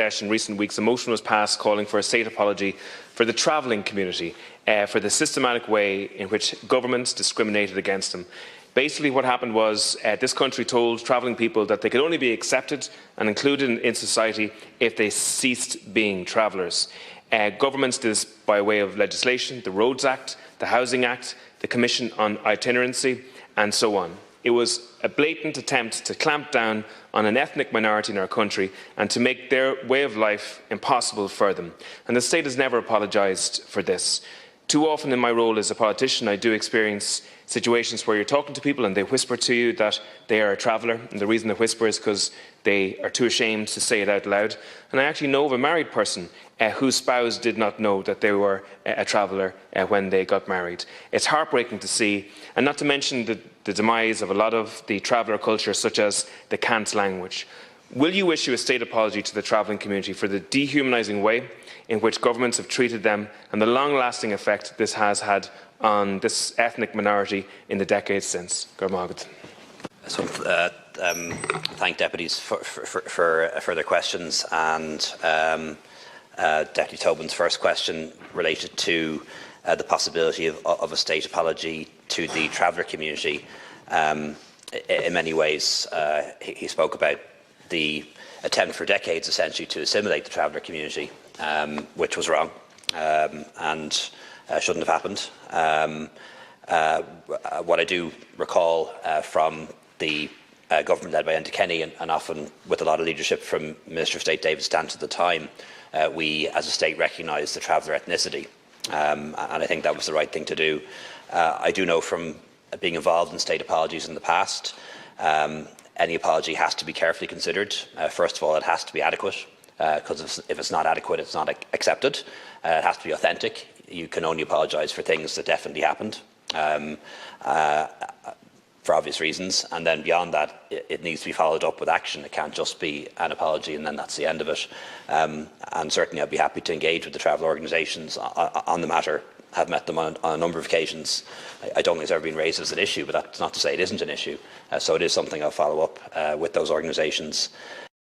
In recent weeks, a motion was passed calling for a state apology for the travelling community for the systematic way in which governments discriminated against them. Basically, what happened was this country told travelling people that they could only be accepted and included in society if they ceased being travellers. Governments did this by way of legislation, the Roads Act, the Housing Act, the Commission on Itinerancy, and so on. It was a blatant attempt to clamp down on an ethnic minority in our country and to make their way of life impossible for them. And the state has never apologised for this. Too often in my role as a politician, I do experience situations where you're talking to people and they whisper to you that they are a traveller, and the reason they whisper is because they are too ashamed to say it out loud. And I actually know of a married person whose spouse did not know that they were a traveller when they got married. It's heartbreaking to see, and not to mention the demise of a lot of the traveller culture, such as the cant language. Will you issue a state apology to the travelling community for the dehumanising way in which governments have treated them and the long-lasting effect this has had on this ethnic minority in the decades since? So, thank deputies for their questions, and Deputy Tobin's first question related to the possibility of a state apology to the traveller community. In many ways, he spoke about the attempt for decades, essentially, to assimilate the traveller community, which was wrong and shouldn't have happened. What I do recall from the government led by Enda Kenny, and often with a lot of leadership from Minister of State David Stanton at the time, we as a state recognised the traveller ethnicity, and I think that was the right thing to do. I do know from being involved in state apologies in the past, any apology has to be carefully considered. First of all, it has to be adequate, because if it's not adequate, it's not accepted. It has to be authentic. You can only apologise for things that definitely happened, for obvious reasons. And then beyond that, it needs to be followed up with action. It can't just be an apology and then that's the end of it. And certainly I'd be happy to engage with the travel organisations on the matter. Have met them on a number of occasions. I don't think it's ever been raised as an issue, but that's not to say it isn't an issue. So it is something I'll follow up with those organisations.